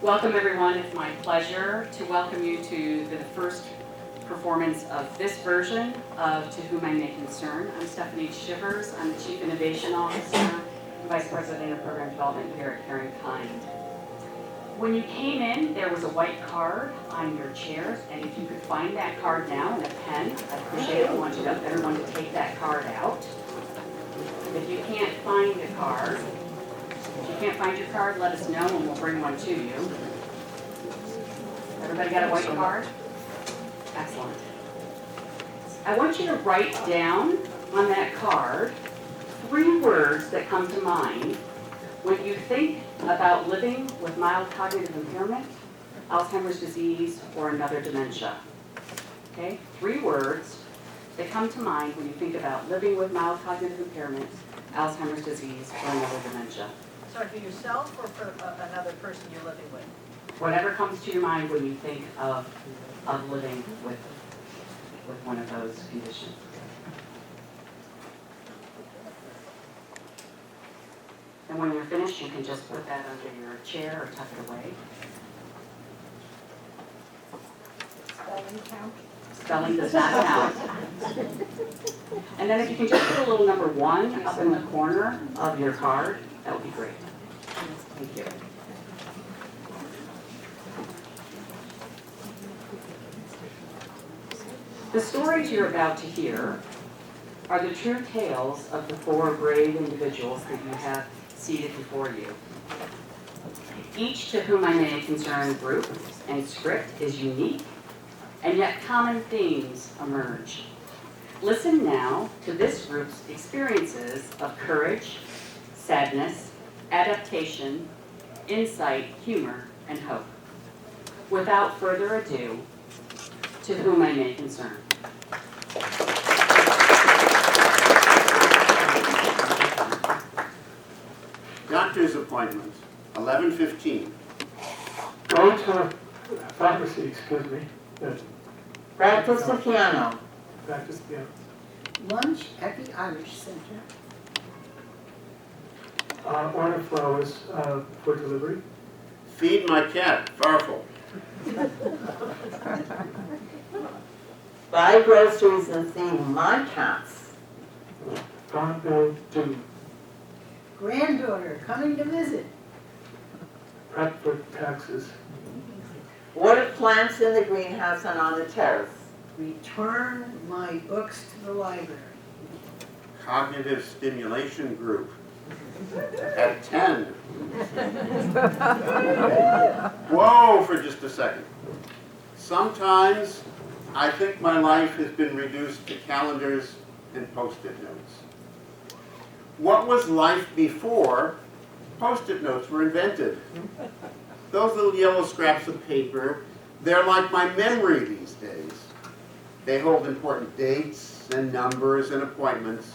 Welcome everyone. It's my pleasure to welcome you to the first performance of this version of To Whom I May Concern. I'm Stephanie Shivers. I'm the Chief Innovation Officer and Vice President of Program Development here at CaringKind. When you came in, there was a white card on your chairs, and if you could find that card now and a pen, I'd appreciate it. I want everyone to take that card out. If you can't find a card, let us know and we'll bring one to you. Everybody got a white card? Excellent. I want you to write down on that card 3 words that come to mind when you think about living with mild cognitive impairment, Alzheimer's disease, or another dementia. Okay? 3 words that come to mind when you think about living with mild cognitive impairment, Alzheimer's disease, or another dementia. So for yourself or for another person you're living with? Whatever comes to your mind when you think of living with one of those conditions. And when you're finished, you can just put that under your chair or tuck it away. Spelling count? Spelling does not count. And then if you can just put a little number 1 up in the corner of your card, that would be great. Thank you. The stories you're about to hear are the true tales of the 4 brave individuals that you have seated before you. Each To Whom I May Concern group and script is unique, and yet common themes emerge. Listen now to this group's experiences of courage, sadness, adaptation, insight, humor, and hope. Without further ado, To Whom I May Concern. Doctor's appointment, 11:15. Go to pharmacy, excuse me. Practice the piano. Practice piano. Lunch at the Irish Center. Order flowers for delivery. Feed my cat, Farfel. Buy groceries and feed my cats. Farm bill due. Granddaughter coming to visit. Prep for taxes. Water plants in the greenhouse and on the terrace. Return my books to the library. Cognitive stimulation group at 10. Whoa, for just a second. Sometimes I think my life has been reduced to calendars and post-it notes. What was life before post-it notes were invented? Those little yellow scraps of paper, they're like my memory these days. They hold important dates and numbers and appointments.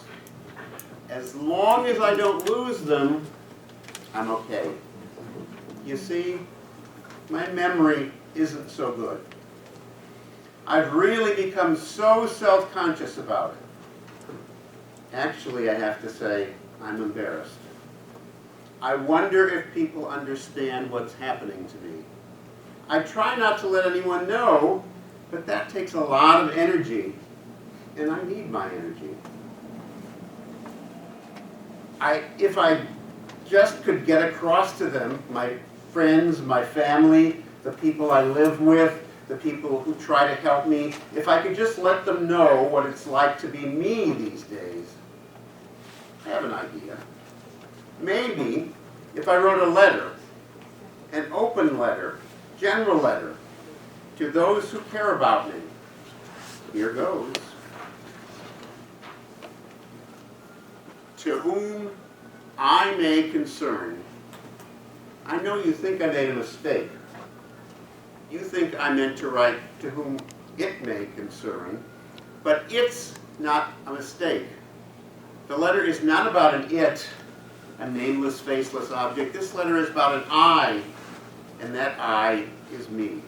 As long as I don't lose them, I'm okay. You see, my memory isn't so good. I've really become so self-conscious about it. Actually, I have to say, I'm embarrassed. I wonder if people understand what's happening to me. I try not to let anyone know, but that takes a lot of energy, and I need my energy. If I just could get across to them, my friends, my family, the people I live with, the people who try to help me, if I could just let them know what it's like to be me these days. I have an idea. Maybe if I wrote a letter, an open letter, general letter, to those who care about me. Here goes. To whom I may concern. I know you think I made a mistake. You think I meant to write to whom it may concern, but it's not a mistake. The letter is not about an it, a nameless, faceless object. This letter is about an I, and that I is me.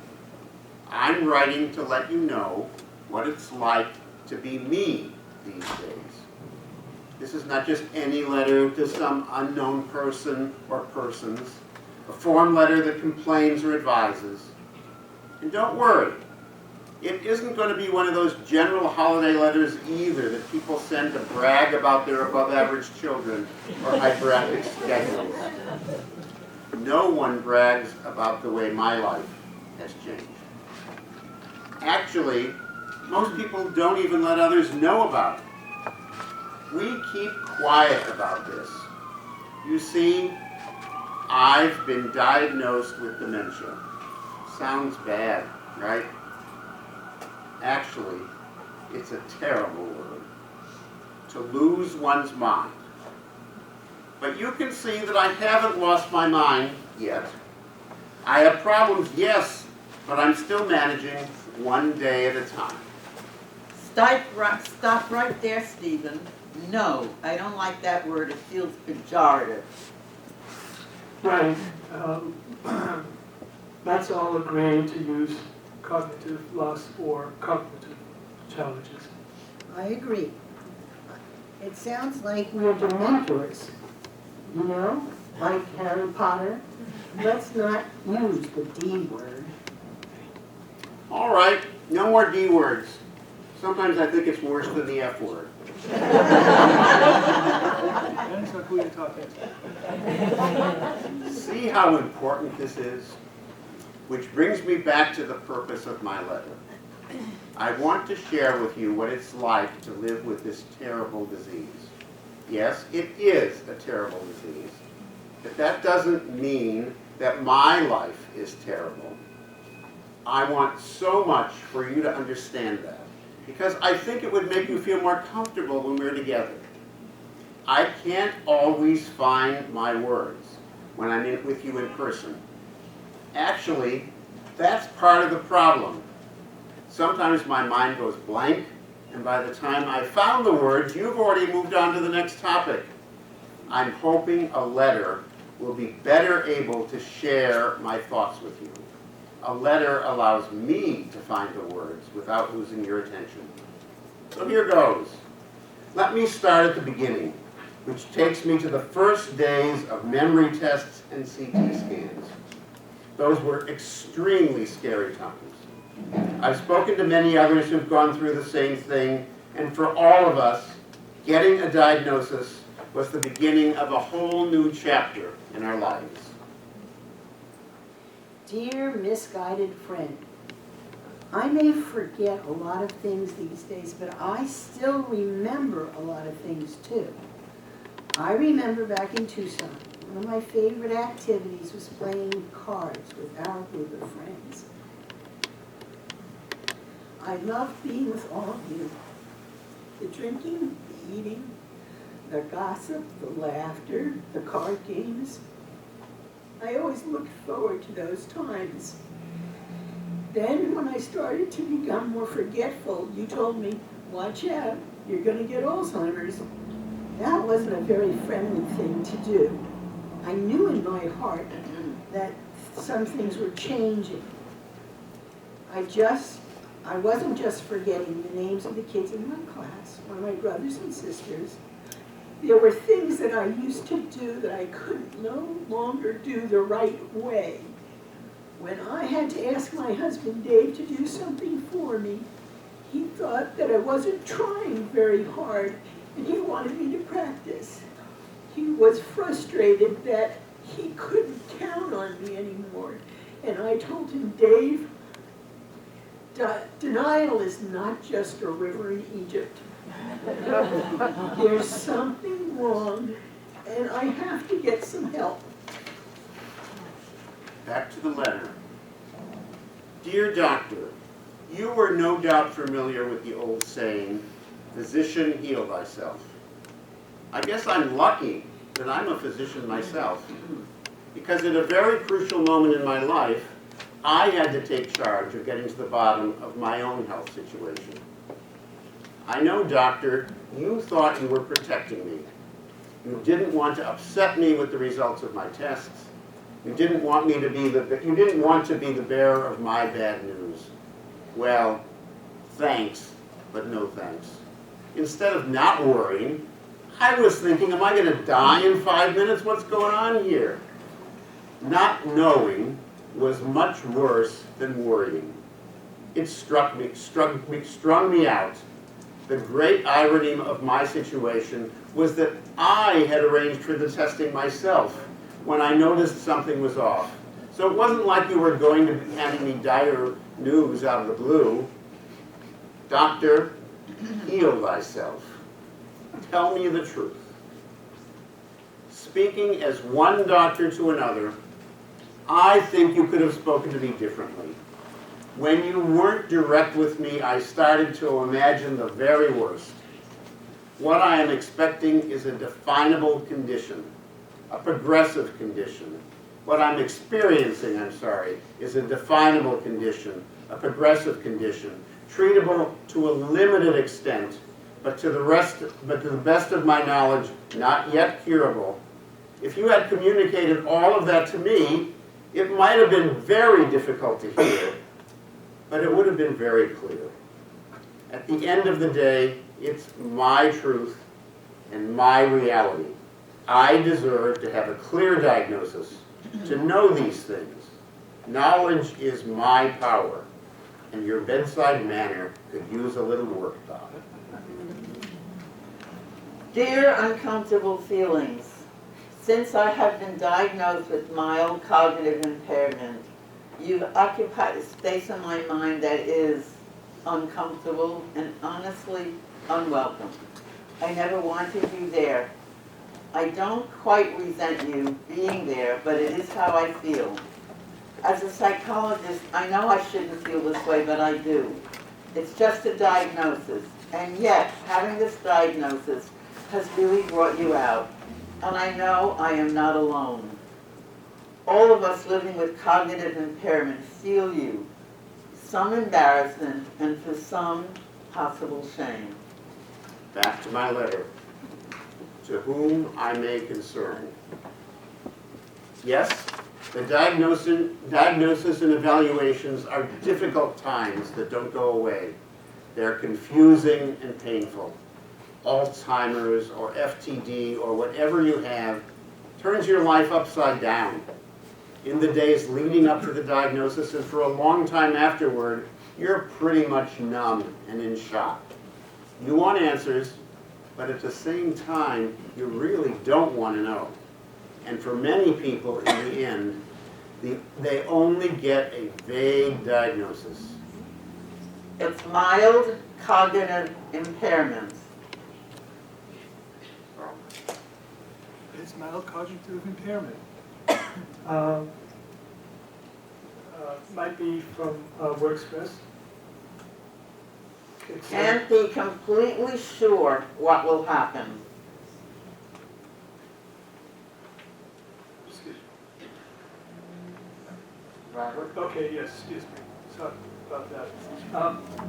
I'm writing to let you know what it's like to be me these days. This is not just any letter to some unknown person or persons. a form letter that complains or advises. And don't worry, it isn't going to be one of those general holiday letters either that people send to brag about their above-average children or hyperactive schedules. No one brags about the way my life has changed. Actually, most people don't even let others know about it. We keep quiet about this. You see, I've been diagnosed with dementia. Sounds bad, right? Actually, it's a terrible word. To lose one's mind. But you can see that I haven't lost my mind yet. I have problems, yes, but I'm still managing one day at a time. Stop right there, Stephen. No, I don't like that word. It feels pejorative. Right. Let's all agree to use cognitive loss or cognitive challenges. I agree. It sounds like we're dementors, you know, like Harry Potter. Let's not use the D word. All right, no more D words. Sometimes I think it's worse than the F word. Depends on who you're talking to. See how important this is? Which brings me back to the purpose of my letter. I want to share with you what it's like to live with this terrible disease. Yes, it is a terrible disease, but that doesn't mean that my life is terrible. I want so much for you to understand that, because I think it would make you feel more comfortable when we're together. I can't always find my words when I'm with you in person. Actually, that's part of the problem. Sometimes my mind goes blank, and by the time I found the words, you've already moved on to the next topic. I'm hoping a letter will be better able to share my thoughts with you. A letter allows me to find the words without losing your attention. So here goes. Let me start at the beginning, which takes me to the first days of memory tests and CT scans. Those were extremely scary times. I've spoken to many others who've gone through the same thing, and for all of us, getting a diagnosis was the beginning of a whole new chapter in our lives. Dear misguided friend, I may forget a lot of things these days, but I still remember a lot of things too. I remember back in Tucson, one of my favorite activities was playing cards with our group of friends. I loved being with all of you. The drinking, the eating, the gossip, the laughter, the card games. I always looked forward to those times. Then when I started to become more forgetful, you told me, watch out, you're going to get Alzheimer's. That wasn't a very friendly thing to do. I knew in my heart that some things were changing. I wasn't just forgetting the names of the kids in my class, or my brothers and sisters. There were things that I used to do that I could no longer do the right way. When I had to ask my husband Dave to do something for me, he thought that I wasn't trying very hard and he wanted me to practice. He was frustrated that he couldn't count on me anymore. And I told him, Dave, denial is not just a river in Egypt. There's something wrong, and I have to get some help. Back to the letter. Dear doctor, you were no doubt familiar with the old saying, physician, heal thyself. I guess I'm lucky that I'm a physician myself, because at a very crucial moment in my life, I had to take charge of getting to the bottom of my own health situation. I know, doctor, you thought you were protecting me. You didn't want to upset me with the results of my tests. You didn't want to be the bearer of my bad news. Well, thanks, but no thanks. Instead of not worrying, I was thinking, am I going to die in 5 minutes? What's going on here? Not knowing was much worse than worrying. It strung me out. The great irony of my situation was that I had arranged for the testing myself when I noticed something was off. So it wasn't like you were going to be handing me dire news out of the blue. Doctor, heal thyself. Tell me the truth. Speaking as one doctor to another, I think you could have spoken to me differently. When you weren't direct with me, I started to imagine the very worst. What I am expecting is a definable condition, a progressive condition. What I'm experiencing, is a definable condition, a progressive condition, treatable to a limited extent, but to the best of my knowledge, not yet curable. If you had communicated all of that to me, it might have been very difficult to hear, but it would have been very clear. At the end of the day, it's my truth and my reality. I deserve to have a clear diagnosis, to know these things. Knowledge is my power, and your bedside manner could use a little work, Doc. Dear uncomfortable feelings, since I have been diagnosed with mild cognitive impairment, you've occupied a space in my mind that is uncomfortable and honestly unwelcome. I never wanted you there. I don't quite resent you being there, but it is how I feel. As a psychologist, I know I shouldn't feel this way, but I do. It's just a diagnosis, and yet having this diagnosis has really brought you out, and I know I am not alone. All of us living with cognitive impairment feel you, some embarrassment, and for some, possible shame. Back to my letter. To whom I may concern. Yes, the diagnosis and evaluations are difficult times that don't go away. They're confusing and painful. Alzheimer's or FTD or whatever you have turns your life upside down. In the days leading up to the diagnosis and for a long time afterward, you're pretty much numb and in shock. You want answers, but at the same time, you really don't want to know. And for many people, in the end, they only get a vague diagnosis. It's mild cognitive impairment. It's mild cognitive impairment. Might be from work stress. It's, Can't be completely sure what will happen. excuse me. Robert? Okay, yes, excuse me. Sorry about that.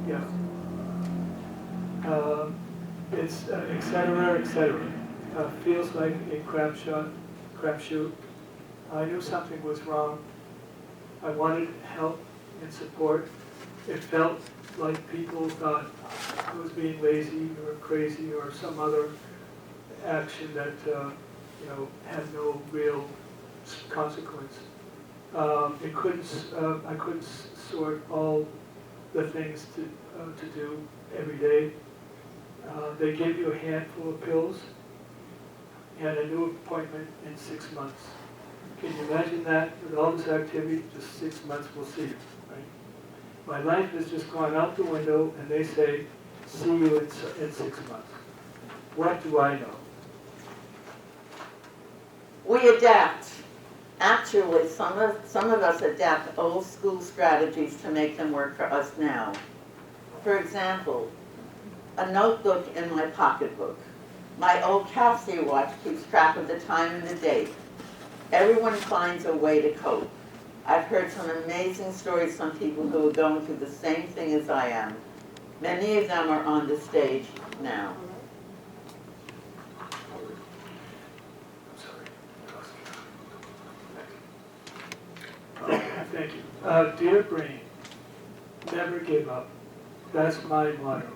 Yeah. It's et cetera, et cetera. Feels like a crapshoot. I knew something was wrong. I wanted help and support. It felt like people thought I was being lazy or crazy or some other action that had no real consequence. I couldn't sort all the things to do every day. They gave you a handful of pills and a new appointment in 6 months. Can you imagine that? With all this activity, just 6 months, we'll see you, right? My life has just gone out the window, and they say, see you in 6 months. What do I know? We adapt. Actually, some of us adapt old school strategies to make them work for us now. For example, a notebook in my pocketbook. My old Casio watch keeps track of the time and the date. Everyone finds a way to cope. I've heard some amazing stories from people who are going through the same thing as I am. Many of them are on the stage now. Thank you. Dear brain, never give up. That's my motto.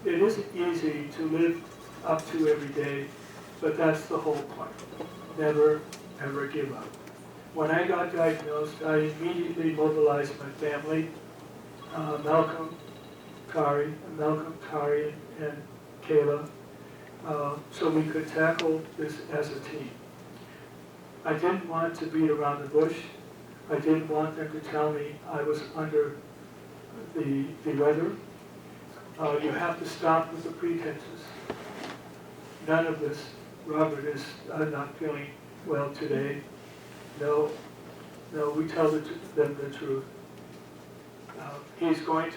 It isn't easy to live up to every day, but that's the whole point. Never, ever give up. When I got diagnosed, I immediately mobilized my family, Malcolm, Kari, and Kayla, so we could tackle this as a team. I didn't want to beat around the bush. I didn't want them to tell me I was under the weather. You have to stop with the pretenses. None of this. Robert is not feeling well today. No, we tell them the truth. He's going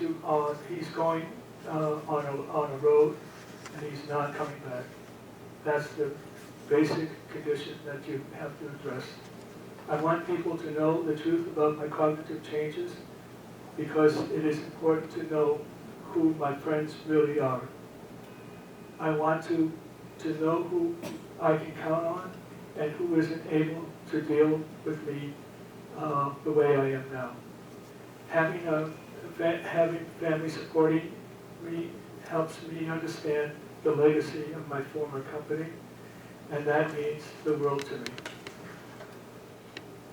on a road, and he's not coming back. That's the basic condition that you have to address. I want people to know the truth about my cognitive changes because it is important to know who my friends really are. I want to know who I can count on and who isn't able to deal with me the way I am now. Having family supporting me helps me understand the legacy of my former company, and that means the world to me.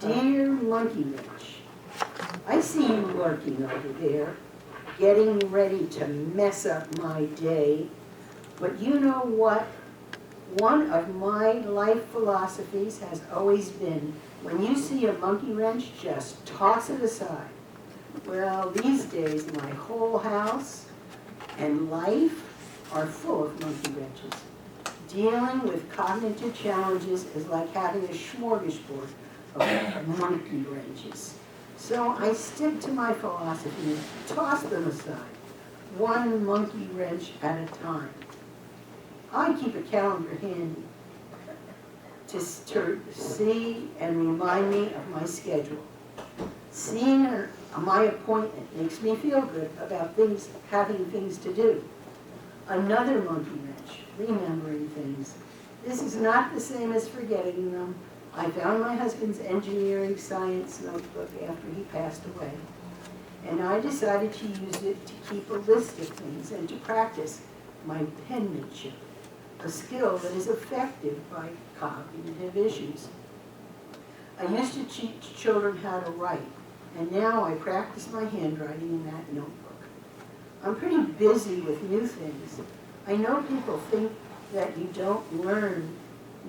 Dear Monkey Wrench, I see you lurking over there, getting ready to mess up my day. But you know what? One of my life philosophies has always been, when you see a monkey wrench, just toss it aside. Well, these days, my whole house and life are full of monkey wrenches. Dealing with cognitive challenges is like having a smorgasbord of monkey wrenches. So I stick to my philosophy and toss them aside, one monkey wrench at a time. I keep a calendar handy to see and remind me of my schedule. Seeing my appointment makes me feel good about having things to do. Another monkey wrench, remembering things. This is not the same as forgetting them. I found my husband's engineering science notebook after he passed away, and I decided to use it to keep a list of things and to practice my penmanship, a skill that is affected by cognitive issues. I used to teach children how to write, and now I practice my handwriting in that notebook. I'm pretty busy with new things. I know people think that you don't learn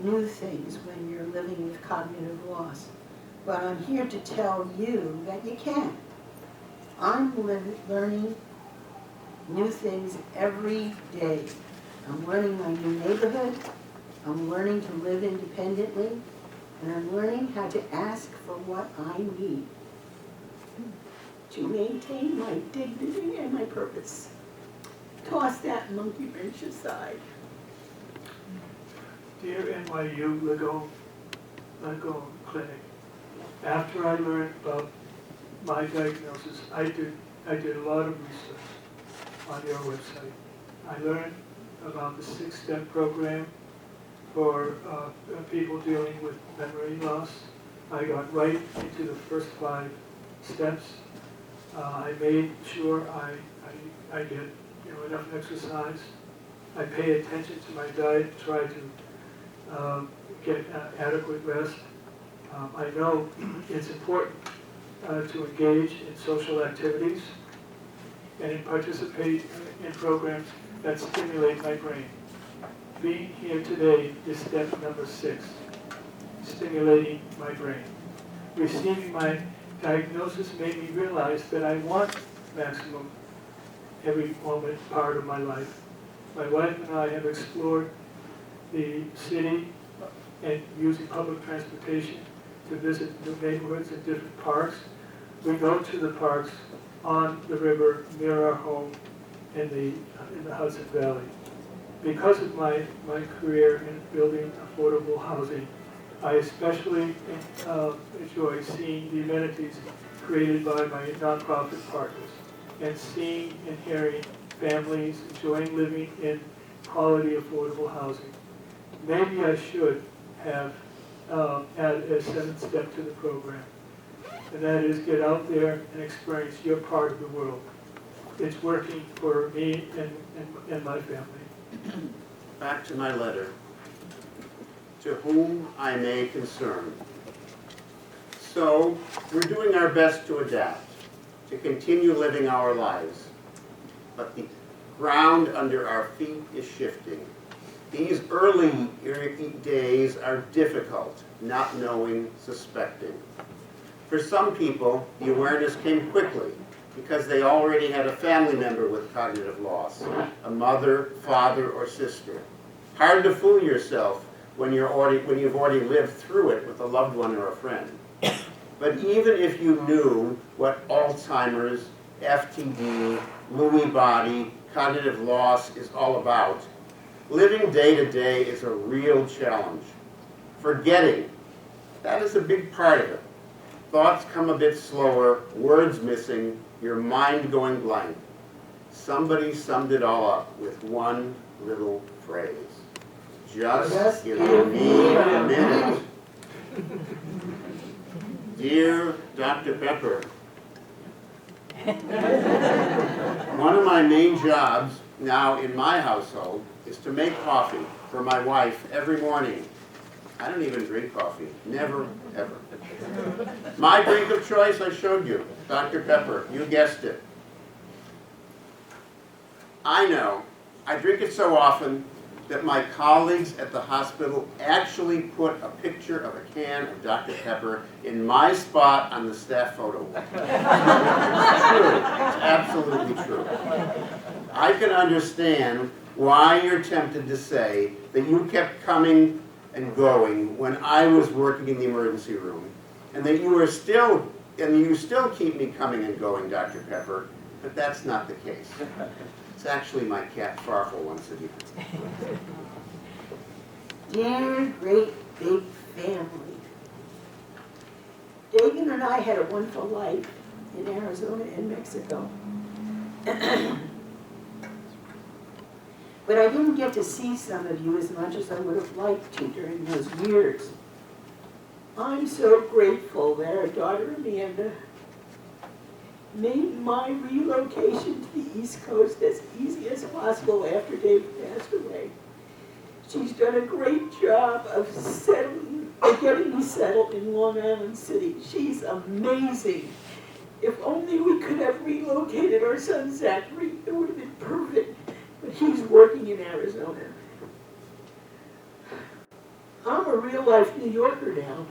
new things when you're living with cognitive loss, but I'm here to tell you that you can. I'm learning new things every day. I'm learning my new neighborhood, I'm learning to live independently, and I'm learning how to ask for what I need to maintain my dignity and my purpose. Toss that monkey wrench aside. Dear NYU Legon Clinic, after I learned about my diagnosis, I did a lot of research on your website. I learned about the 6-step program for people dealing with memory loss. I got right into the first 5 steps. I made sure I did enough exercise. I pay attention to my diet, try to get adequate rest. I know it's important to engage in social activities and participate in programs that stimulate my brain. Being here today is step number 6, stimulating my brain. Receiving my diagnosis made me realize that I want maximum every moment part of my life. My wife and I have explored the city and using public transportation to visit new neighborhoods and different parks. We go to the parks on the river near our home in the Hudson Valley. Because of my career in building affordable housing, I especially enjoy seeing the amenities created by my nonprofit partners and seeing and hearing families enjoying living in quality affordable housing. Maybe I should have added a 7th step to the program, and that is get out there and experience your part of the world. It's working for me and my family. Back to my letter. To whom I may concern. So we're doing our best to adapt, to continue living our lives. But the ground under our feet is shifting. These early days are difficult, not knowing, suspecting. For some people, the awareness came quickly because they already had a family member with cognitive loss, a mother, father, or sister. Hard to fool yourself when you've already lived through it with a loved one or a friend. But even if you knew what Alzheimer's, FTD, Lewy body, cognitive loss is all about, living day to day is a real challenge. Forgetting, that is a big part of it. Thoughts come a bit slower, words missing, your mind going blank. Somebody summed it all up with one little phrase. Just give me a minute. Dear Dr. Pepper, one of my main jobs now in my household is to make coffee for my wife every morning. I don't even drink coffee. Never, ever. My drink of choice, I showed you. Dr. Pepper, you guessed it. I know. I drink it so often that my colleagues at the hospital actually put a picture of a can of Dr. Pepper in my spot on the staff photo wall. It's true. It's absolutely true. I can understand why you're tempted to say that you kept coming and going when I was working in the emergency room, and that you still keep me coming and going, Dr. Pepper, but that's not the case. It's actually my cat Farfel once again. Dear great big family. Dagan and I had a wonderful life in Arizona and Mexico. But I didn't get to see some of you as much as I would have liked to during those years. I'm so grateful that our daughter Amanda made my relocation to the East Coast as easy as possible after Dave passed away. She's done a great job of getting me settled in Long Island City. She's amazing. If only we could have relocated our son Zachary, it would have been perfect. But he's working in Arizona. I'm a real-life New Yorker now.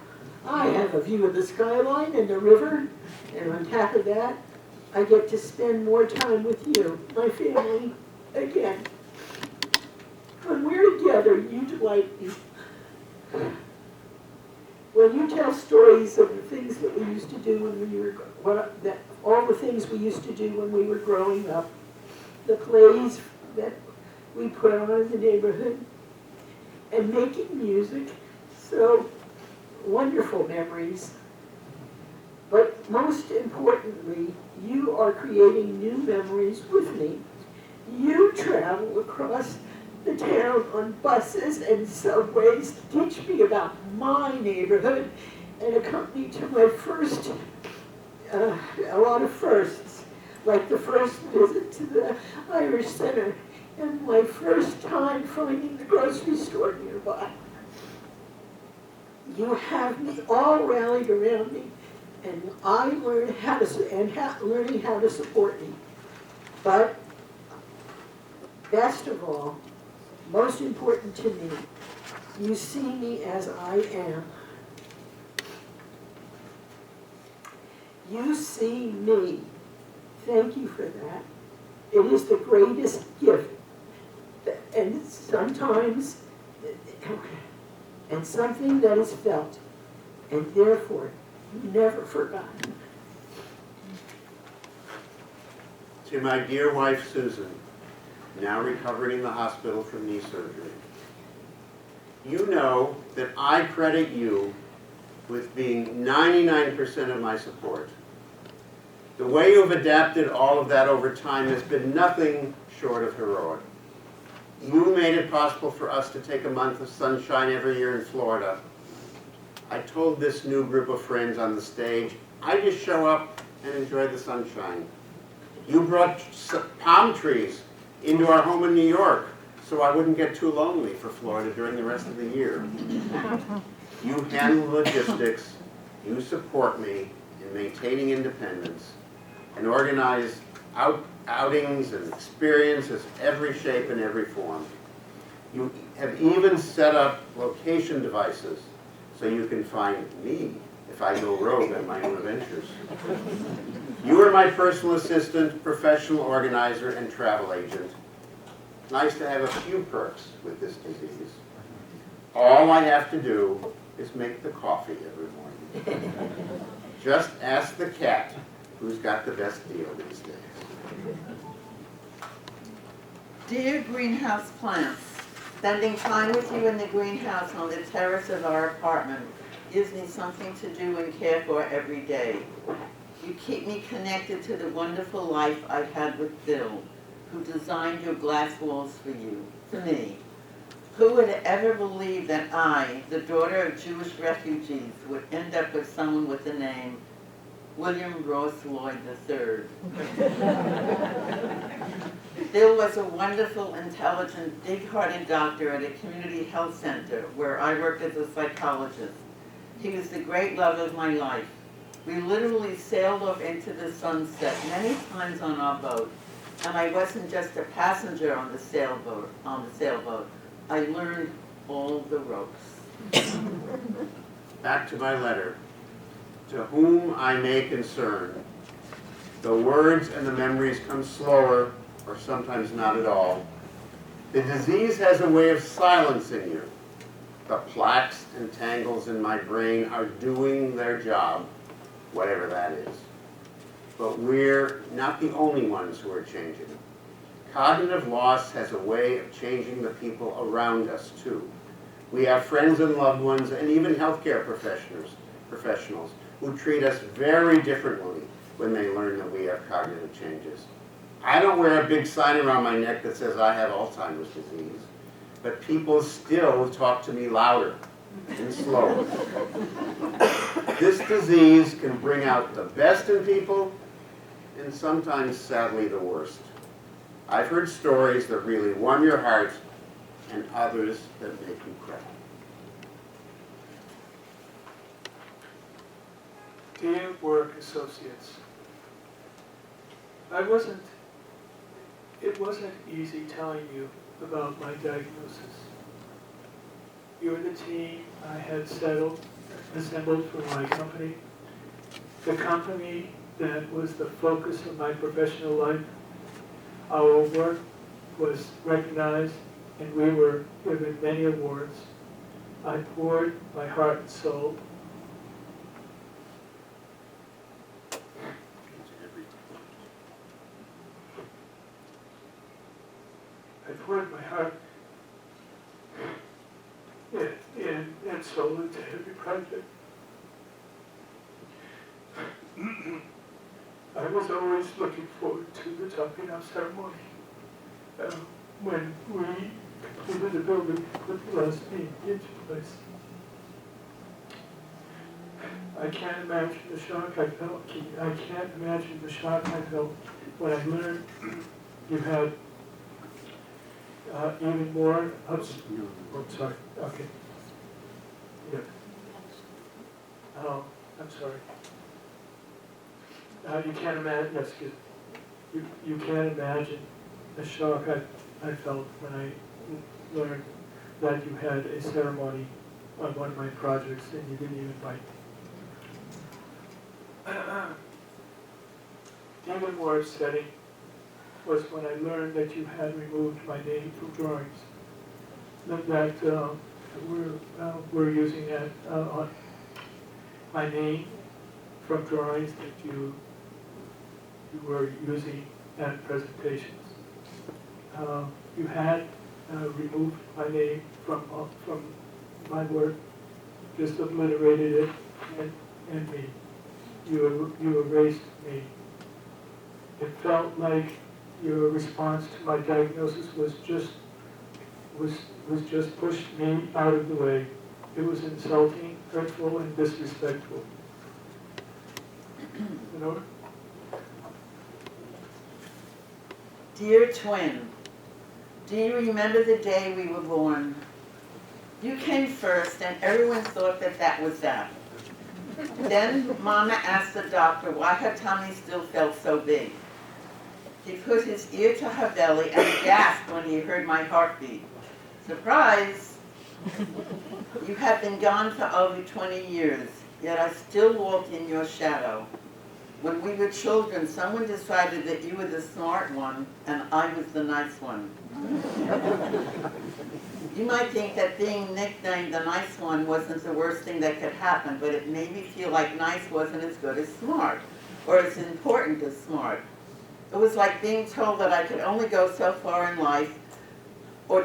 I have a view of the skyline and the river, and on top of that, I get to spend more time with you, my family, again. When we're together, you delight me. When you tell stories of the things that we used to do when we were, all the things we used to do when we were growing up, the plays that we put on in the neighborhood, and making music, so wonderful memories. But most importantly, you are creating new memories with me. You travel across the town on buses and subways to teach me about my neighborhood and accompany to my first, a lot of firsts, like the first visit to the Irish Center and my first time finding the grocery store nearby. You have me all rallied around me, and I learned learning how to support me. But best of all, most important to me, you see me as I am. You see me. Thank you for that. It is the greatest gift. And sometimes, and something that is felt, and therefore never forgotten. To my dear wife, Susan, now recovering in the hospital from knee surgery, you know that I credit you with being 99% of my support. The way you've adapted all of that over time has been nothing short of heroic. You made it possible for us to take a month of sunshine every year in Florida. I told this new group of friends on the stage, I just show up and enjoy the sunshine. You brought palm trees into our home in New York so I wouldn't get too lonely for Florida during the rest of the year. You handled logistics, you support me in maintaining independence and organize outings and experiences every shape and every form. You have even set up location devices so you can find me if I go rogue on my own adventures. You are my personal assistant, professional organizer, and travel agent. Nice to have a few perks with this disease. All I have to do is make the coffee every morning. Just ask the cat who's got the best deal these days. Dear greenhouse plants, spending time with you in the greenhouse on the terrace of our apartment gives me something to do and care for every day. You keep me connected to the wonderful life I've had with Bill, who designed your glass walls for me. Who would ever believe that I, the daughter of Jewish refugees, would end up with someone with the name William Ross Lloyd III? Bill was a wonderful, intelligent, big-hearted doctor at a community health center where I worked as a psychologist. He was the great love of my life. We literally sailed off into the sunset many times on our boat, and I wasn't just a passenger on the sailboat. I learned all the ropes. Back to my letter. To whom I may concern, the words and the memories come slower, or sometimes not at all. The disease has a way of silencing you. The plaques and tangles in my brain are doing their job, whatever that is. But we're not the only ones who are changing. Cognitive loss has a way of changing the people around us too. We have friends and loved ones and even healthcare professionals who treat us very differently when they learn that we have cognitive changes. I don't wear a big sign around my neck that says I have Alzheimer's disease, but people still talk to me louder and slower. This disease can bring out the best in people and sometimes, sadly, the worst. I've heard stories that really warm your heart and others that make you cry. Dear work associates, it wasn't easy telling you about my diagnosis. You're the team I had assembled for my company, the company that was the focus of my professional life. Our work was recognized and we were given many awards. I poured my heart and soul. I poured my heart and soul into every project. I was always looking forward to the topping off ceremony. When we completed the building, put the last beam into place. I can't imagine the shock I felt. I can't imagine the shock I felt when I learned you had even more ups. Oh, sorry. Okay. Yeah. Oh, I'm sorry. You can't imagine. Excuse me. You can't imagine the shock I felt when I learned that you had a ceremony on one of my projects and you didn't even invite me. Even more upsetting was when I learned that you had removed my name from drawings. That we're using that on my name from drawings that you were using at presentations. You had removed my name from my work, just obliterated it and me. You erased me. It felt like your response to my diagnosis was just pushed me out of the way. It was insulting, hurtful, and disrespectful. You know? Dear twin, do you remember the day we were born? You came first and everyone thought that was that. Then Mama asked the doctor why her tummy still felt so big. He put his ear to her belly and gasped when he heard my heartbeat. Surprise! You have been gone for over 20 years, yet I still walk in your shadow. When we were children, someone decided that you were the smart one and I was the nice one. You might think that being nicknamed the nice one wasn't the worst thing that could happen, but it made me feel like nice wasn't as good as smart, or as important as smart. It was like being told that I could only go so far in life, or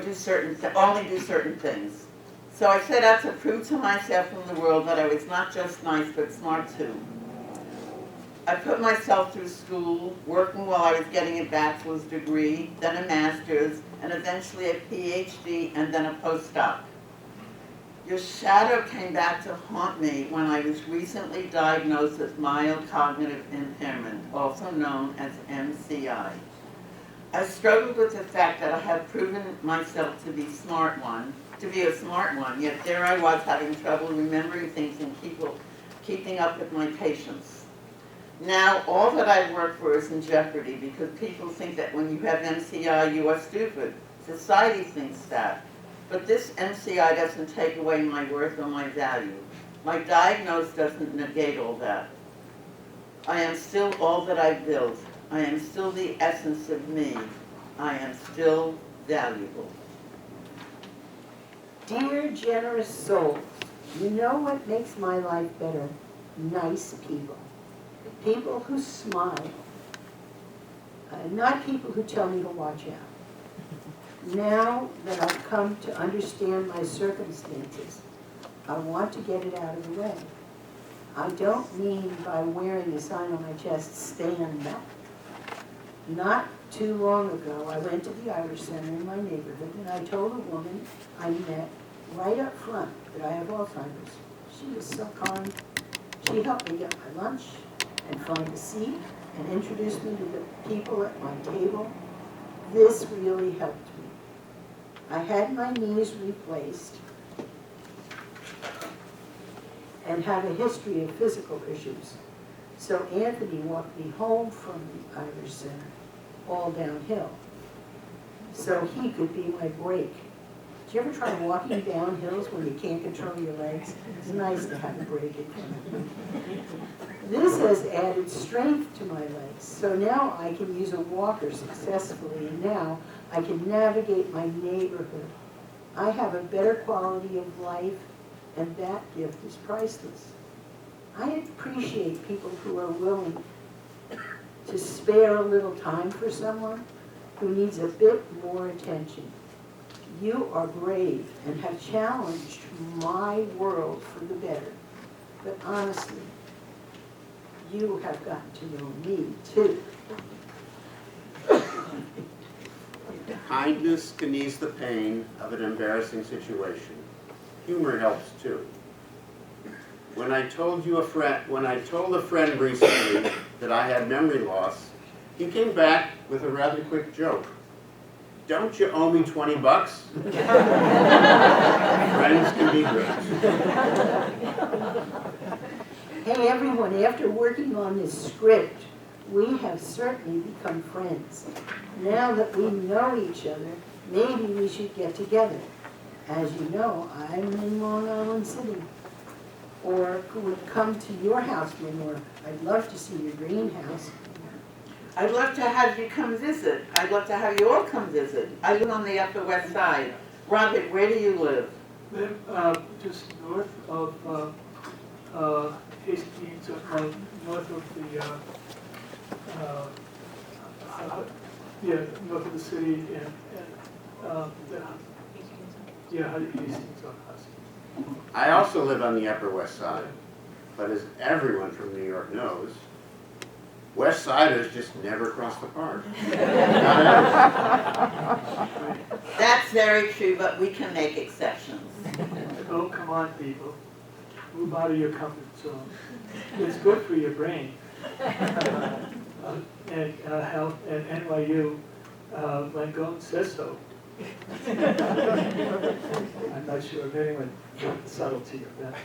only do certain things. So I set out to prove to myself and the world that I was not just nice, but smart too. I put myself through school, working while I was getting a bachelor's degree, then a master's, and eventually a PhD, and then a postdoc. Your shadow came back to haunt me when I was recently diagnosed with mild cognitive impairment, also known as MCI. I struggled with the fact that I had proven myself to be a smart one, yet there I was having trouble remembering things and keeping up with my patients. Now, all that I work for is in jeopardy because people think that when you have MCI, you are stupid. Society thinks that. But this MCI doesn't take away my worth or my value. My diagnosis doesn't negate all that. I am still all that I built. I am still the essence of me. I am still valuable. Dear generous souls, you know what makes my life better? Nice people. People who smile. Not people who tell me to watch out. Now that I've come to understand my circumstances, I want to get it out of the way. I don't mean by wearing a sign on my chest, stand back. Not too long ago, I went to the Irish Center in my neighborhood and I told a woman I met right up front that I have Alzheimer's. She was so kind. She helped me get my lunch and find a seat and introduced me to the people at my table. This really helped me. I had my knees replaced and have a history of physical issues. So Anthony walked me home from the Irish Center, all downhill, so he could be my brake. Do you ever try walking down hills when you can't control your legs? It's nice to have a brake in front of you. This has added strength to my legs, so now I can use a walker successfully, and now I can navigate my neighborhood. I have a better quality of life, and that gift is priceless. I appreciate people who are willing to spare a little time for someone who needs a bit more attention. You are brave and have challenged my world for the better. But honestly, you have gotten to know me too. Kindness can ease the pain of an embarrassing situation. Humor helps too. When I told a friend recently that I had memory loss, he came back with a rather quick joke. Don't you owe me 20 bucks? Friends can be great. Hey everyone, after working on this script, we have certainly become friends. Now that we know each other, maybe we should get together. As you know, I'm in Long Island City. Or would come to your house more. I'd love to see your greenhouse. I'd love to have you come visit. I'd love to have you all come visit. I live on the Upper West Side. Robert, where do you live? Live just north of Hastings, north of the north of the city, and Hastings on Hudson. I also live on the Upper West Side, but as everyone from New York knows, West Siders just never cross the park. That's very true, but we can make exceptions. Oh, come on, people. Move out of your comfort zone. It's good for your brain. And health, and NYU, Langone says so. I'm not sure of anyone with the subtlety of that.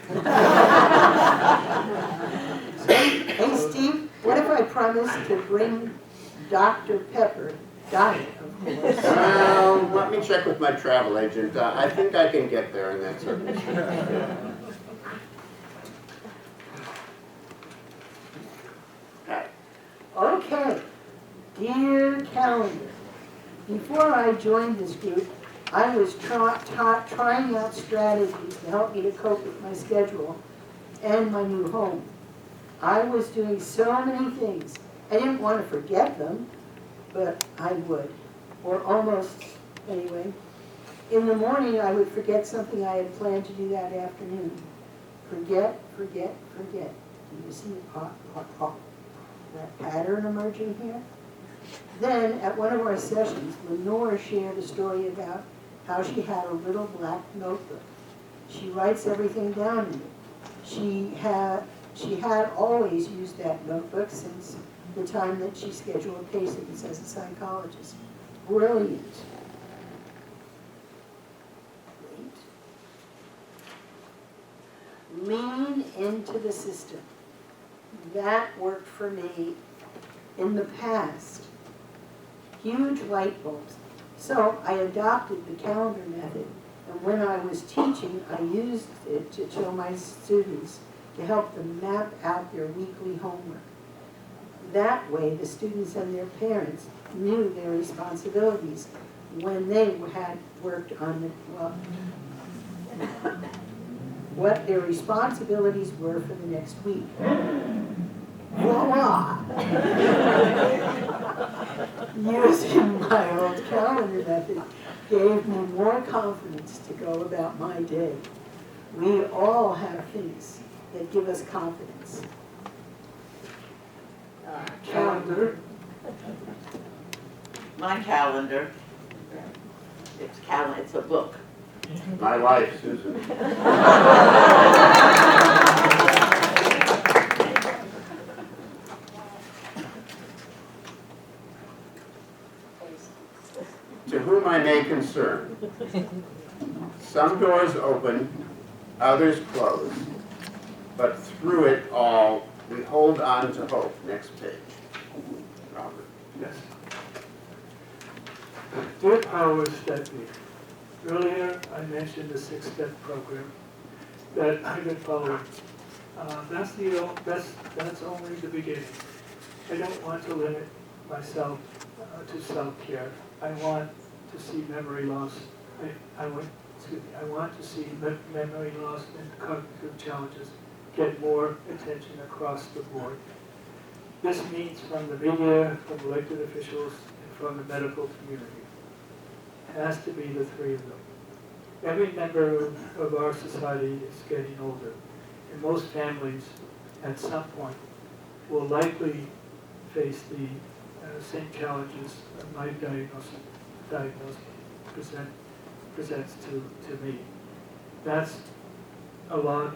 Hey, Steve, what if I promise to bring Dr. Pepper, diet, of course? Well, let me check with my travel agent. I think I can get there in that circumstance. Okay, dear calendar, before I joined this group, I was trying out strategies to help me to cope with my schedule and my new home. I was doing so many things. I didn't want to forget them, but I would, or almost anyway. In the morning, I would forget something I had planned to do that afternoon. Forget, forget, forget. Do you see that pattern emerging here? Then, at one of our sessions, Lenore shared a story about how she had a little black notebook. She writes everything down in it. She had always used that notebook since the time that she scheduled patients as a psychologist. Brilliant. Wait. Lean into the system. That worked for me in the past. Huge light bulbs. So I adopted the calendar method, and when I was teaching, I used it to show my students to help them map out their weekly homework. That way, the students and their parents knew their responsibilities when they had worked on what their responsibilities were for the next week. Voila! Using my old calendar method gave me more confidence to go about my day. We all have things that give us confidence. Calendar. My calendar, it's a book. My life, Susan. To whom I may concern. Some doors open, others close, but through it all, we hold on to hope. Next page. Robert. Yes. Dear powers that be, earlier I mentioned the 6-step program that I've been following. That's only the beginning. I don't want to limit myself to self-care. I want to see memory loss. I want to see memory loss and cognitive challenges get more attention across the board. This means from the media, from elected officials, and from the medical community. It has to be the three of them. Every member of our society is getting older, and most families at some point will likely face the same challenges that my diagnosis presents to me. That's a lot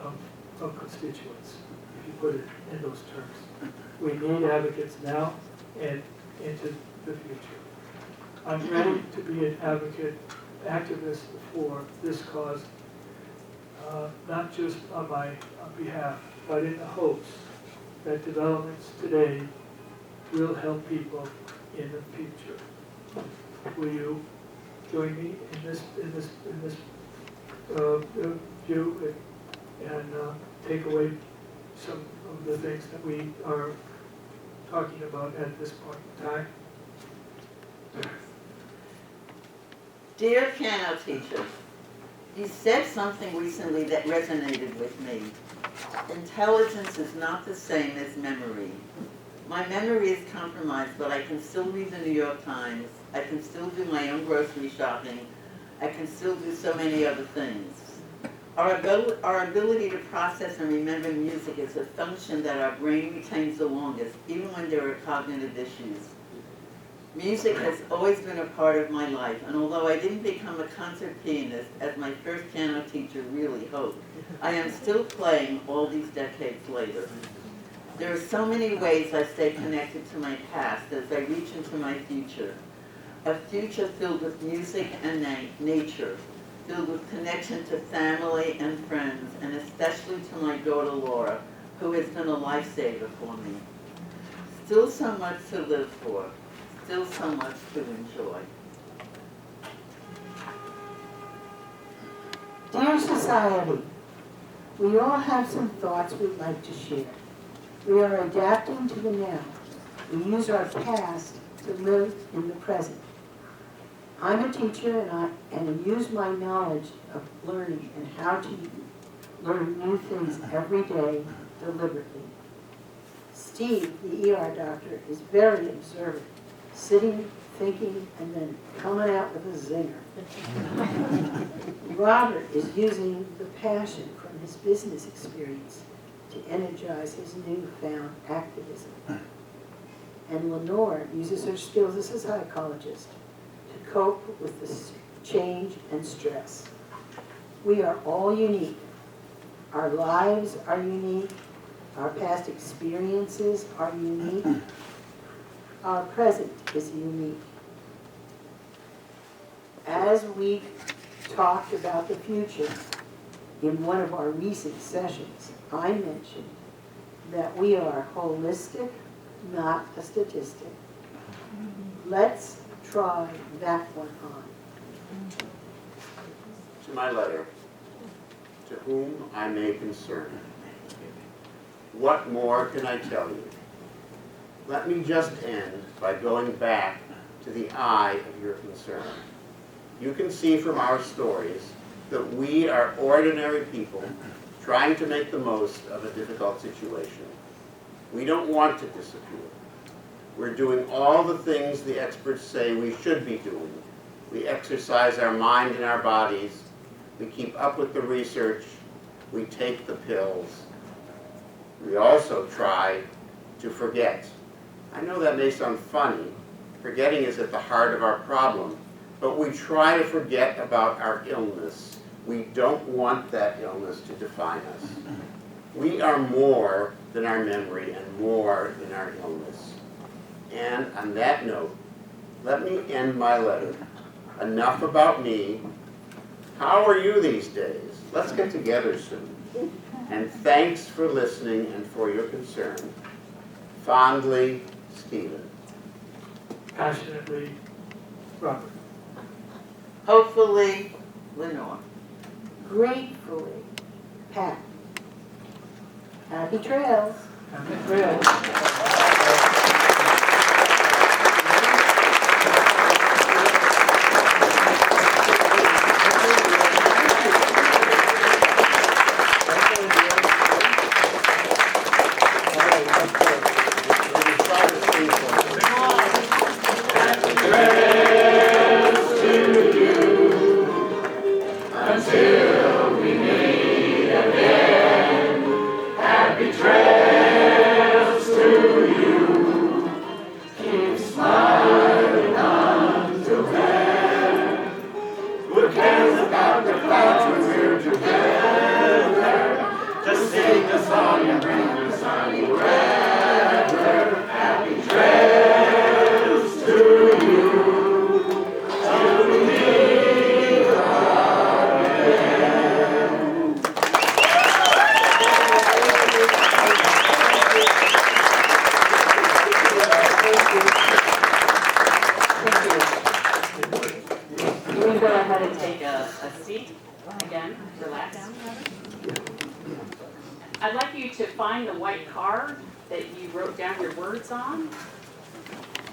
of constituents, if you put it in those terms. We need advocates now and into the future. I'm ready to be an activist for this cause, not just on my behalf, but in the hopes that developments today will help people in the future. Will you join me in this view and take away some of the things that we are talking about at this point in time? Dear piano teacher, you said something recently that resonated with me. Intelligence is not the same as memory. My memory is compromised, but I can still read the New York Times. I can still do my own grocery shopping. I can still do so many other things. Our ability to process and remember music is a function that our brain retains the longest, even when there are cognitive issues. Music has always been a part of my life, and although I didn't become a concert pianist, as my first piano teacher really hoped, I am still playing all these decades later. There are so many ways I stay connected to my past as I reach into my future. a future filled with music and nature, filled with connection to family and friends, and especially to my daughter Laura, who has been a lifesaver for me. Still so much to live for, still so much to enjoy. Dear society, we all have some thoughts we'd like to share. We are adapting to the now. We use our past to live in the present. I'm a teacher and use my knowledge of learning and how to learn new things every day deliberately. Steve, the ER doctor, is very observant, sitting, thinking, and then coming out with a zinger. Robert is using the passion from his business experience to energize his newfound activism. And Lenore uses her skills as a psychologist to cope with the change and stress. We are all unique. Our lives are unique. Our past experiences are unique. Our present is unique. As we talked about the future in one of our recent sessions, I mentioned that we are holistic, not a statistic. Let's try that one on. To my letter, to whom I may concern. What more can I tell you? Let me just end by going back to the eye of your concern. You can see from our stories that we are ordinary people trying to make the most of a difficult situation. We don't want to disappear. We're doing all the things the experts say we should be doing. We exercise our mind and our bodies. We keep up with the research. We take the pills. We also try to forget. I know that may sound funny. Forgetting is at the heart of our problem. But we try to forget about our illness. We don't want that illness to define us. We are more than our memory and more than our illness. And on that note, let me end my letter. Enough about me. How are you these days? Let's get together soon. And thanks for listening and for your concern. Fondly, Stephen. Passionately, Robert. Hopefully, Lenore. Gratefully, Pat. Happy trails. Happy trails. I'd like you to find the white card that you wrote down your words on.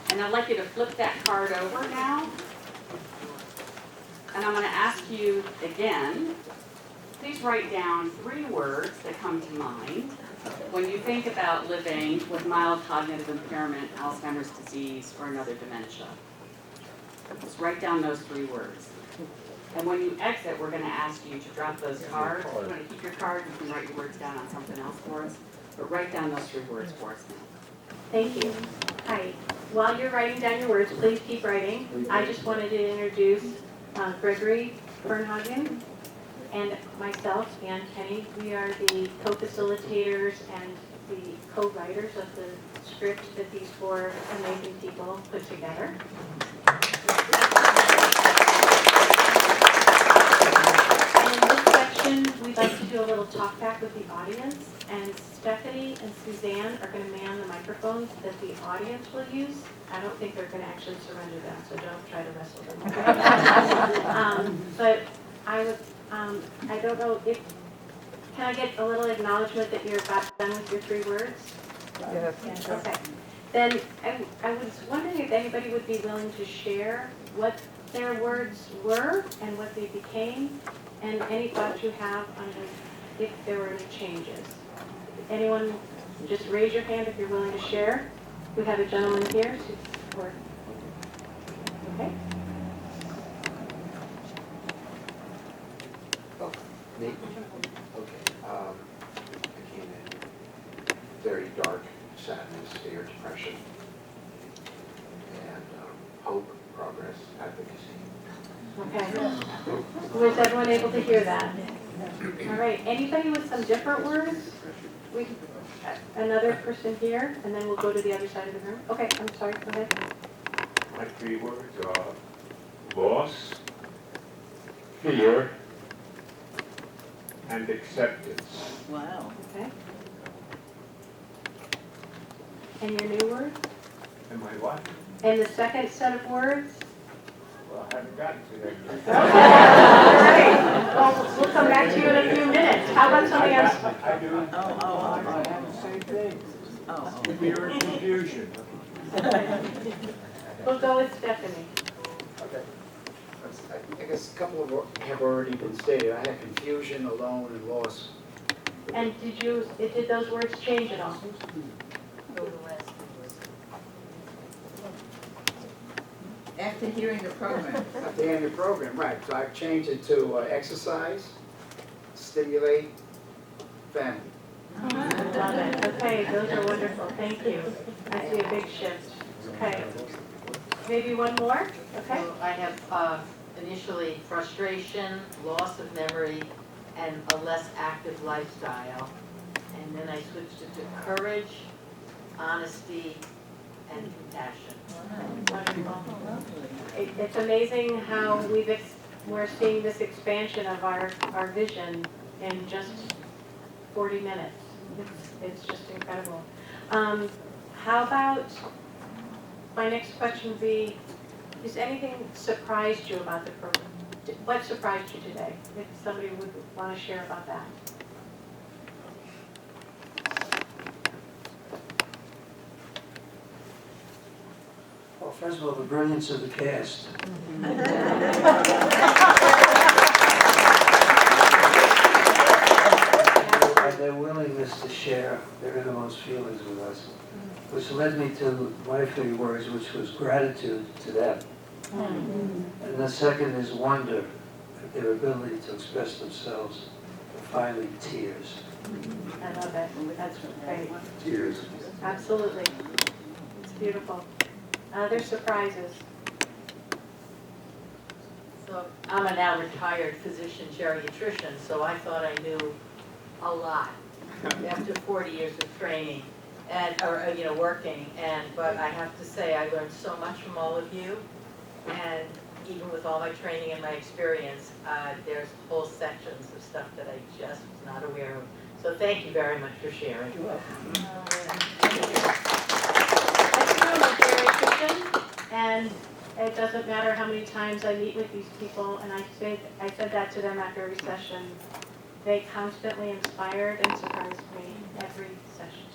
And I'd like you to flip that card over now. And I'm going to ask you again, please write down 3 words that come to mind when you think about living with mild cognitive impairment, Alzheimer's disease, or another dementia. Just write down those 3 words. And when you exit, we're going to ask you to drop those cards. If you want to keep your card, you can write your words down on something else for us. But write down those 3 words for us now. Thank you. Hi. While you're writing down your words, please keep writing. I just wanted to introduce Gregory Bernhagen and myself, Ann Kenny. We are the co-facilitators and the co-writers of the script that these 4 amazing people put together. And in this section, we'd like to do a little talk back with the audience, and Stephanie and Suzanne are going to man the microphones that the audience will use. I don't think they're going to actually surrender them, so don't try to wrestle them. But I would, I don't know if, can I get a little acknowledgement that you're about done with your 3 words? Yes. Okay. Then I was wondering if anybody would be willing to share what their words were and what they became, and any thoughts you have on if there were any changes. Anyone, just raise your hand if you're willing to share. We have a gentleman here. Okay. Me? Okay. I came in very dark, sadness, fear, depression, and hope, progress, advocacy. Okay. Was everyone able to hear that? All right. Anybody with some different words? Another person here, and then we'll go to the other side of the room. Okay, I'm sorry. Go ahead. My 3 words are loss, fear, and acceptance. Wow. Okay. And your new word? Am I what? And the second set of words? Well, I haven't gotten to that yet. Okay. All right. Well, we'll come back to you in a few minutes. How about something else? I do. I have the same thing. Oh. Fear and confusion. We'll go with Stephanie. Okay. I guess a couple of have already been stated. I had confusion, alone, and loss. And did those words change at all? After hearing the program. At the end of the program, right. So I've changed it to exercise, stimulate, family. Love it. Okay, those are wonderful. Thank you. I see a big shift. Okay. Maybe one more? Okay. So I have initially frustration, loss of memory, and a less active lifestyle. And then I switched it to courage, honesty, and compassion. Wonderful. It's amazing how we're seeing this expansion of our vision in just 40 minutes. It's just incredible. How about, my next question would be, has anything surprised you about the program? What surprised you today? If somebody would want to share about that. Well, first of all, the brilliance of the cast. And their willingness to share their innermost feelings with us, which led me to my 3 words, which was gratitude to them. And the second is wonder at their ability to express themselves, and finally tears. I love it. That's great. Tears. Absolutely. It's beautiful. Other surprises? So I'm a now retired physician geriatrician, so I thought I knew a lot after 40 years of training and working. But I have to say I learned so much from all of you, and even with all my training and my experience, there's whole sections of stuff that I just was not aware of. So thank you very much for sharing. You're welcome. I'm a geriatrician, and it doesn't matter how many times I meet with these people, and I said that to them after every session. They constantly inspired and surprised me every session.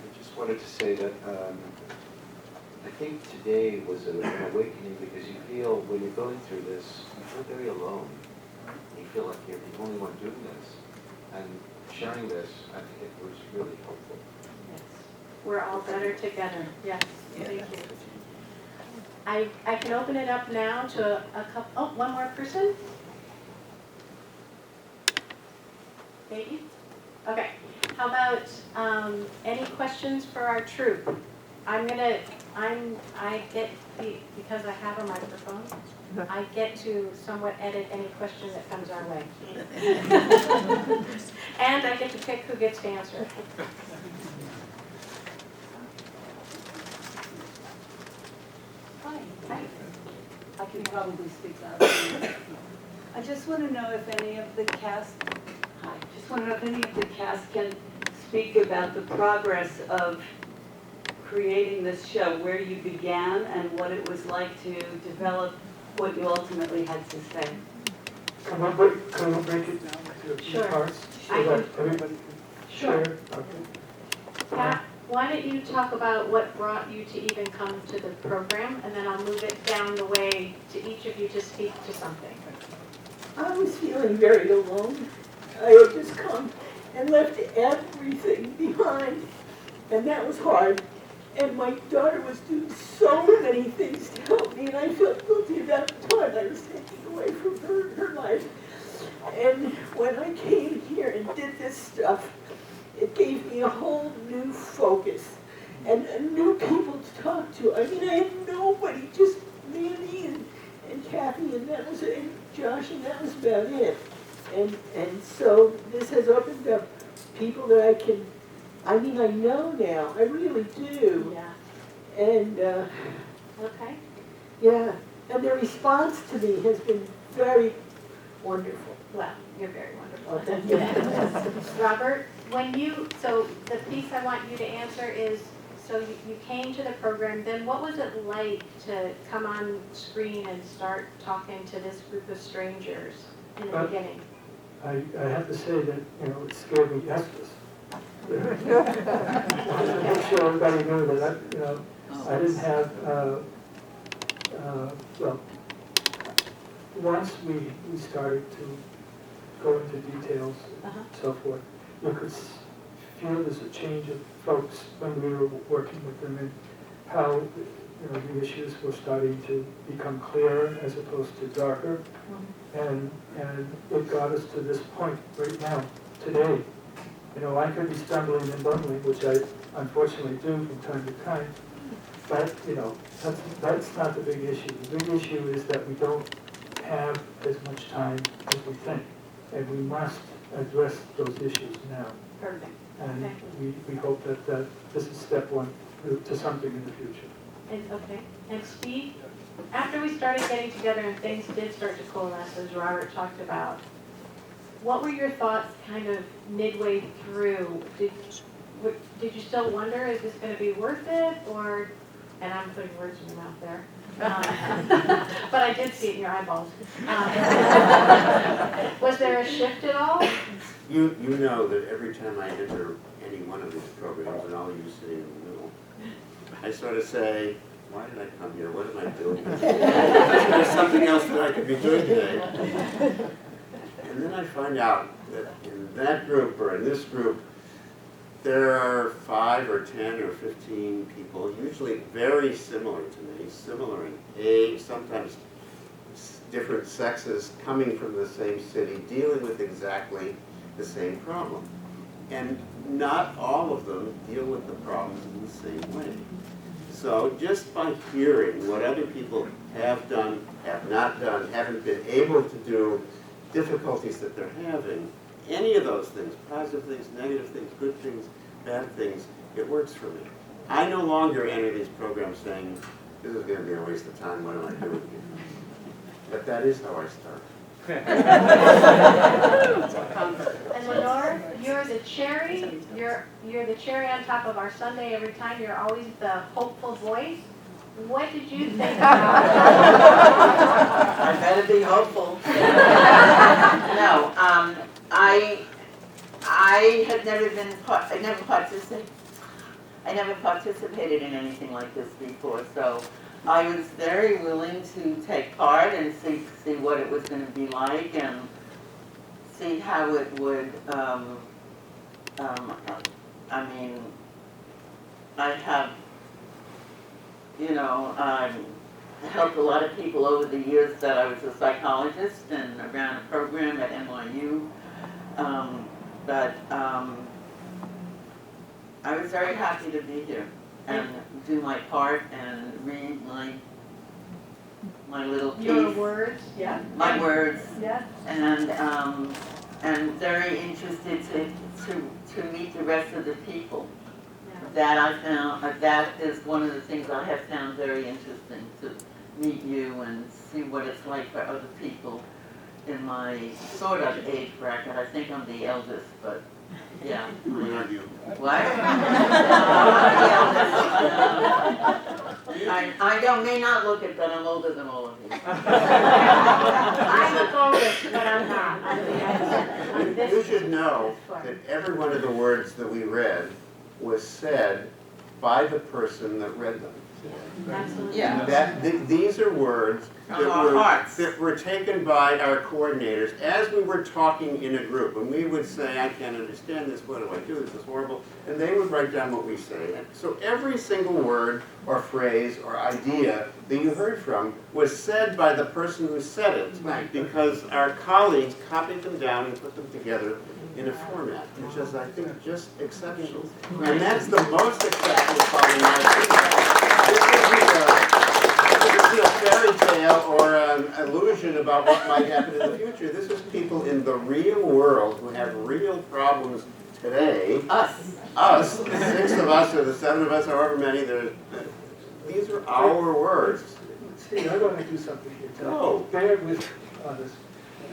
I just wanted to say that I think today was an awakening because you feel, when you're going through this, you feel very alone. You feel like you're the only one doing this. And sharing this, I think it was really helpful. Yes. We're all better together. Yes. Thank you. I can open it up now to a couple, oh, one more person? Maybe? Okay. How about any questions for our troupe? Because I have a microphone, I get to somewhat edit any question that comes our way. And I get to pick who gets to answer it. can probably speak louder. I just want to know if any of the cast, can speak about the progress of creating this show, where you began and what it was like to develop what you ultimately had to say. Can we break it down into a few Sure. parts I so that everybody can Sure. share? Okay. Pat, why don't you talk about what brought you to even come to the program, and then I'll move it down the way to each of you to speak to something. I was feeling very alone. I had just come and left everything behind, and that was hard. And my daughter was doing so many things to help me, and I felt guilty about the time I was taking away from her life. And when I came here and did this stuff, it gave me a whole new focus and new people to talk to. I mean, I had nobody, just Mandy and Kathy, and that was it, and Josh, and that was about it. And so this has opened up people that I know now, I really do. Yeah. And, Okay. yeah, and their response to me has been very wonderful. Well, you're very wonderful. Oh, thank you. Robert, so the piece I want you to answer is, so you came to the program, then what was it like to come on screen and start talking to this group of strangers in the beginning? I have to say that, it scared me estless. To make sure everybody knew that, I didn't have, well, once we started to go into details and so forth, you could feel there's a change of folks when we were working with them and how, the issues were starting to become clearer as opposed to darker. And it got us to this point right now, today. I could be stumbling and bumbling, which I unfortunately do from time to time, but, that's not the big issue. The big issue is that we don't have as much time as we think, and we must address those issues now. Perfect. And Okay. we hope that this is step one to something in the future. Okay. And Steve, after we started getting together and things did start to coalesce, as Robert talked about, what were your thoughts kind of midway through? Did you still wonder, is this going to be worth it? Or, and I'm putting words in your mouth there. But I did see it in your eyeballs. Was there a shift at all? You know that every time I enter any one of these programs, and all of you sitting in the middle, I sort of say, why did I come here? What am I doing? There's something else that I could be doing today. And then I find out that in that group or in this group, there are 5 or 10 or 15 people, usually very similar to me, similar in age, sometimes different sexes, coming from the same city, dealing with exactly the same problem. And not all of them deal with the problems in the same way. So just by hearing what other people have done, have not done, haven't been able to do, difficulties that they're having, any of those things, positive things, negative things, good things, bad things, it works for me. I no longer enter these programs saying, this is going to be a waste of time, what am I doing here? But that is how I start. And Lenore, you're the cherry. You're the cherry on top of our sundae every time. You're always the hopeful voice. What did you think about I better be hopeful. No, I had never been, I never participated in anything like this before, so I was very willing to take part and see what it was going to be like and see how it would, I mean, I have, helped a lot of people over the years that I was a psychologist and ran a program at NYU. I was very happy to be here and do my part and read my little piece. your words? Yeah. My words. Yeah. And very interested to meet the rest of the people. Yeah. That I found, that is one of the things I have found very interesting, meet you and see what it's like for other people in my sort of age bracket. I think I'm the eldest, but yeah. Who are you? What? I don't, may not look it, but I'm older than all of you. I look oldest, but I'm not. I'm the youngest. I'm You this- should know that every one of the words that we read was said by the person that read them. Absolutely. Yeah. These are words From our hearts. that were taken by our coordinators as we were talking in a group. And we would say, I can't understand this, what do I do, this is horrible. And they would write down what we say. And so every single word or phrase or idea that you heard from was said by the person who said it. Right. Because our colleagues copied them down and put them together in a format, which is, I think, just exceptional. And that's the most exceptional part in my opinion. This isn't a fairy tale or an illusion about what might happen in the future. This is people in the real world who have real problems today. Us. Us, the 6 of us or the 7 of us, however many, these are our words. Steve, I want to do something here. Oh. Bear with me on this.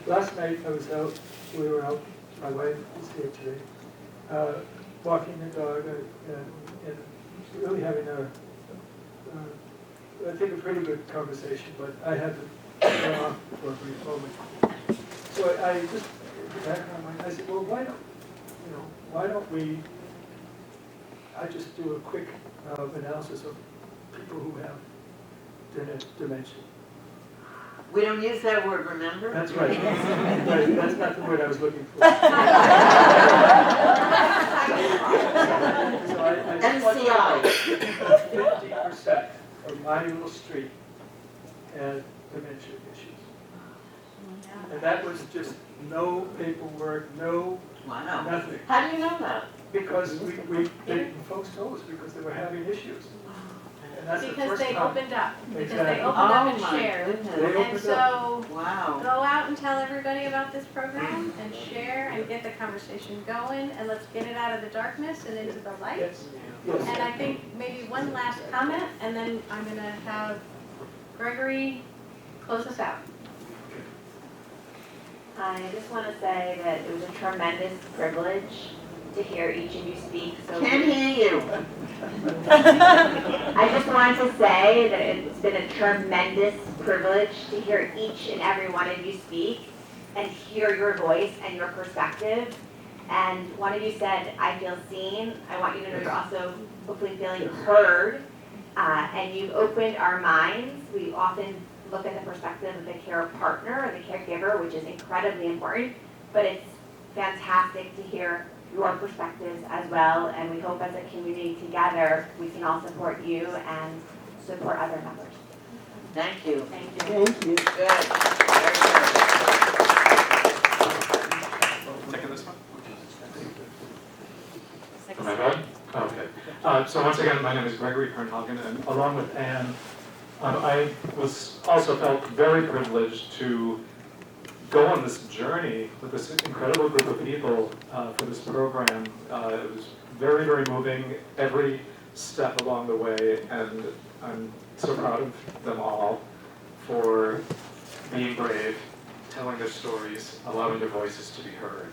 Last night I was out, we were out, my wife is here today, walking the dog and really having I think a pretty good conversation, but I had to turn off for a brief moment. So I just, in the back of my mind, I said, well, why don't we, I just do a quick analysis of people who have dementia. We don't use that word, remember? That's right. Right, that's not the word I was looking for. So I just want to know 50% of my little street had dementia issues. And that was just no paperwork, no, Wow. nothing. How do you know that? Because folks told us because they were having issues. And that's the Because first they time. opened up, because they Exactly. opened up and Oh, my shared. goodness. They And opened up. so, Wow. go out and tell everybody about this program and share and get the conversation going and let's get it out of the darkness and into the light. Yes, And yes. I think maybe one last comment and then I'm gonna have Gregory close us out. I just want to say that it was a tremendous privilege to hear each of you speak. So Can't hear you. I just wanted to say that it's been a tremendous privilege to hear each and every one of you speak and hear your voice and your perspective. And one of you said, I feel seen. I want you to know you're also hopefully feeling heard. And you've opened our minds. We often look at the perspective of the care partner or the caregiver, which is incredibly important, but it's fantastic to hear your perspectives as well, and we hope as a community together we can all support you and support other members. Thank you. Thank you. Thank you. Good. Very good. Second this one? Am I on? Okay. So once again, my name is Gregory Pernhagen, and along with Anne, I also felt very privileged to go on this journey with this incredible group of people for this program. It was very, very moving every step along the way, and I'm so proud of them all for being brave, telling their stories, allowing their voices to be heard.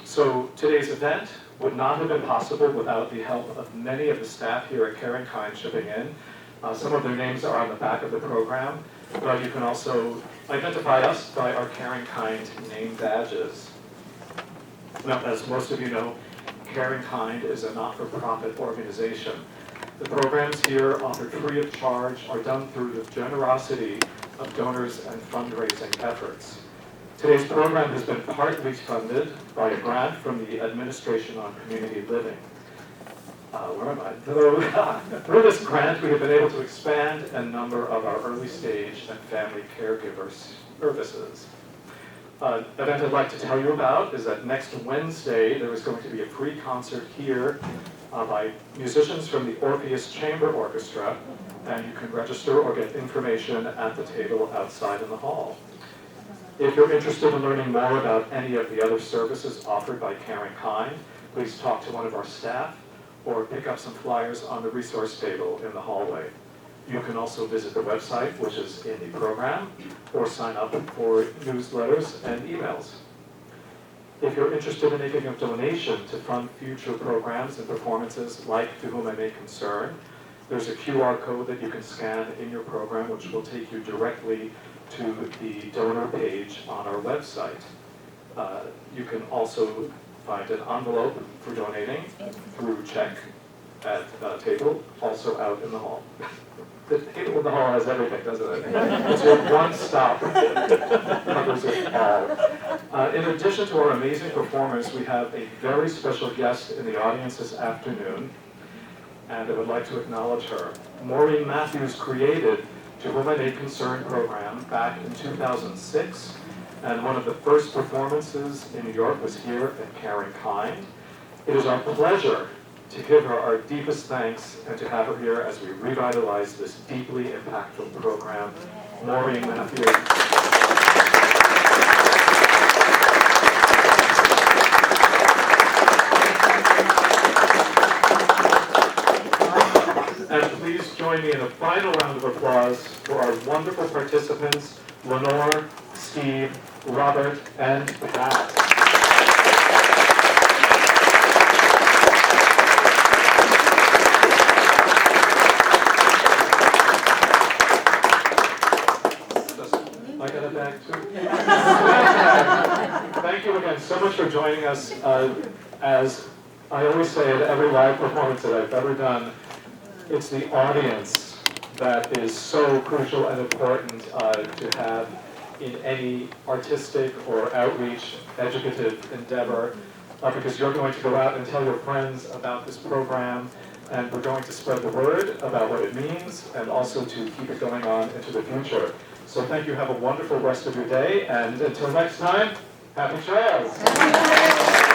So today's event would not have been possible without the help of many of the staff here at CaringKind chipping in. Some of their names are on the back of the program, but you can also identify us by our CaringKind name badges. Now, as most of you know, CaringKind is a not-for-profit organization. The programs here, offered free of charge, are done through the generosity of donors and fundraising efforts. Today's program has been partly funded by a grant from the Administration on Community Living. Where am I? Through this grant, we have been able to expand a number of our early stage and family caregiver services. Event I'd like to tell you about is that next Wednesday, there is going to be a free concert here by musicians from the Orpheus Chamber Orchestra, and you can register or get information at the table outside in the hall. If you're interested in learning more about any of the other services offered by CaringKind, please talk to one of our staff or pick up some flyers on the resource table in the hallway. You can also visit the website, which is in the program, or sign up for newsletters and emails. If you're interested in making a donation to fund future programs and performances like To Whom I May Concern, there's a QR code that you can scan in your program, which will take you directly to the donor page on our website. You can also find an envelope for donating through check at a table, also out in the hall. The table in the hall has everything, doesn't it? It's your one stop, covers it all. In addition to our amazing performers, we have a very special guest in the audience this afternoon, and I would like to acknowledge her. Maureen Matthews created To Whom I May Concern program back in 2006, and one of the first performances in New York was here at CaringKind. It is our pleasure to give her our deepest thanks and to have her here as we revitalize this deeply impactful program. Maureen Matthews. And please join me in a final round of applause for our wonderful participants, Lenore, Steve, Robert, and Pat. I got a bag too. Thank you again so much for joining us. As I always say at every live performance that I've ever done, it's the audience that is so crucial and important to have in any artistic or outreach, educative endeavor, because you're going to go out and tell your friends about this program, and we're going to spread the word about what it means, and also to keep it going on into the future. So thank you, have a wonderful rest of your day, and until next time, happy trails!